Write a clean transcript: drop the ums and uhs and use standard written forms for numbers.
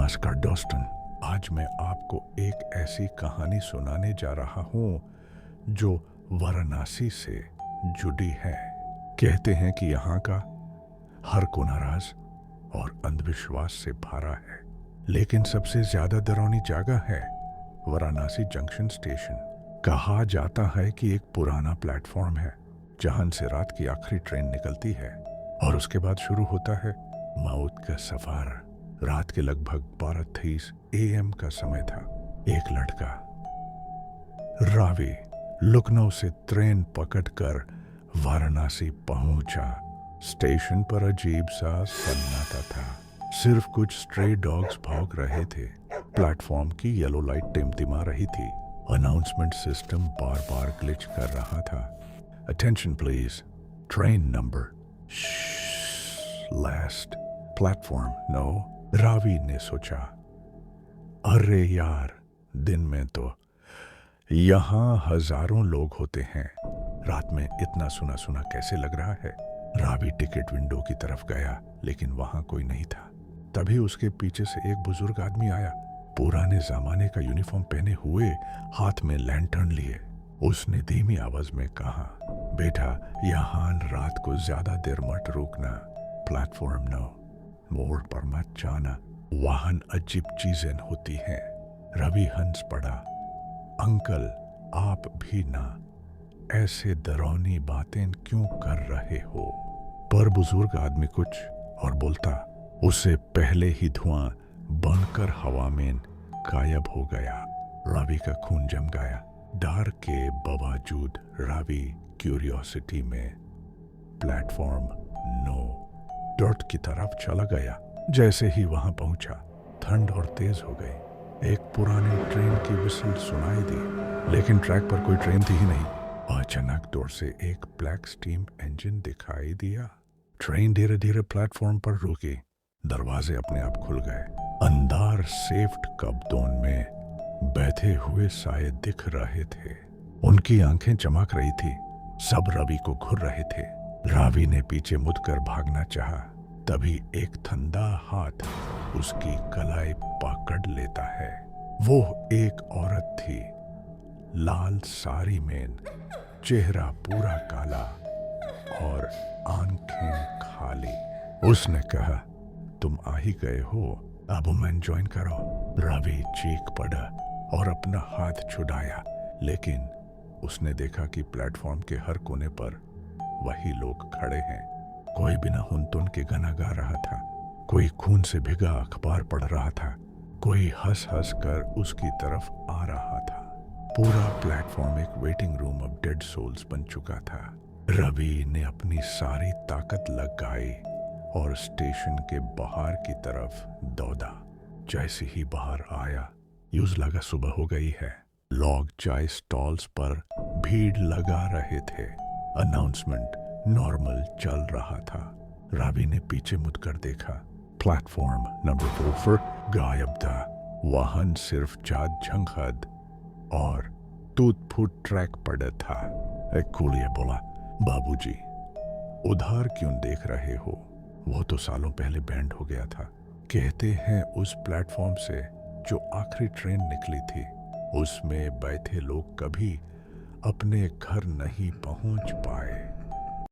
नमस्कार दोस्तों, आज मैं आपको एक ऐसी कहानी सुनाने जा रहा हूँ जो वाराणसी से जुड़ी है। कहते हैं कि यहाँ का हर कोना राज और अंधविश्वास से भरा है, लेकिन सबसे ज्यादा डरावनी जगह है वाराणसी जंक्शन स्टेशन। कहा जाता है कि एक पुराना प्लेटफॉर्म है जहां से रात की आखिरी ट्रेन निकलती है और उसके बाद शुरू होता है मौत का सफर। रात के लगभग 12:30 AM का समय था। एक लड़का रावी लखनऊ से ट्रेन पकड़कर वाराणसी पहुंचा। स्टेशन पर अजीब सा सन्नाटा था। सिर्फ कुछ स्ट्रे डॉग्स भौंक रहे थे। प्लेटफॉर्म की येलो लाइट टिमटिमा रही थी। अनाउंसमेंट सिस्टम बार बार ग्लिच कर रहा था। Attention please, train number last platform no. Ravi ने सोचा, अरे यार, दिन में तो यहाँ हजारों लोग होते हैं, रात में इतना सुना सुना कैसे लग रहा है। रावी टिकट विंडो की तरफ गया, लेकिन वहां कोई नहीं था। तभी उसके पीछे से एक बुजुर्ग आदमी आया, पुराने जमाने का यूनिफॉर्म पहने हुए, हाथ में लैंटर्न लिए। उसने धीमी आवाज में कहा, बेटा, यहाँ रात को ज्यादा देर मत रुकना। प्लेटफॉर्म नो, मोड़ पर मत जाना, वाहन अजीब चीजें होती हैं। रवि हंस पड़ा, अंकल आप भी ना ऐसे डरावनी बातें क्यों कर रहे हो। पर बुजुर्ग आदमी कुछ और बोलता, उससे पहले ही धुआं बनकर हवा में गायब हो गया। रवि का खून जम गया। डर के बावजूद रवि क्यूरियोसिटी में प्लेटफॉर्म नो डॉट की तरफ चला गया। जैसे ही वहां पहुंचा, ठंड और तेज हो गई। एक पुरानी ट्रेन की विसल सुनाई दी, लेकिन ट्रैक पर कोई ट्रेन थी ही नहीं। अचानक दूर से एक ब्लैक स्टीम इंजन दिखाई दिया। ट्रेन धीरे धीरे प्लेटफॉर्म पर रुकी। दरवाजे अपने आप खुल गए। अंदर सेफ्ट कब्जों में बैठे हुए साये दिख रहे थे। उनकी आंखें चमक रही थी। सब रवि को घूर रहे थे। रावी ने पीछे मुड़कर भागना चाहा, तभी एक ठंडा हाथ उसकी कलाई पकड़ लेता है। वो एक औरत थी, लाल साड़ी में, चेहरा पूरा काला और आंखें खाली। उसने कहा, तुम आ ही गए हो, अब मैं ज्वाइन करो। रवि चीख पड़ा और अपना हाथ छुड़ाया, लेकिन उसने देखा कि प्लेटफॉर्म के हर कोने पर वही लोग खड़े हैं। कोई बिना हुन-तुन के गाना गा रहा था, कोई खून से भिगा अखबार पढ़ रहा था, कोई हंस हंस कर उसकी तरफ आ रहा था। पूरा प्लेटफॉर्म एक waiting room of dead souls बन चुका था। रवि ने अपनी सारी ताकत लगाई और स्टेशन के बाहर की तरफ दौड़ा। जैसे ही बाहर आया, यूं लगा सुबह हो गई है। लोग चाय स्टॉल्स पर भीड़ लगा रहे थे। अनाउंसमेंट नॉर्मल चल रहा था। रावी ने पीछे मुड़कर देखा। प्लेटफॉर्म नंबर 4 पर गायब था। वाहन सिर्फ चाद झंखद और टूट फूट ट्रैक पड़ा था। एक कुलिया बोला, बाबूजी, उधार क्यों देख रहे हो? वो तो सालों पहले बैंड हो गया था। कहते हैं उस प्लेटफॉर्म से जो आखिरी ट्रेन निकली थी, उसमें बैठे लोग कभी अपने घर नहीं पहुंच पाए।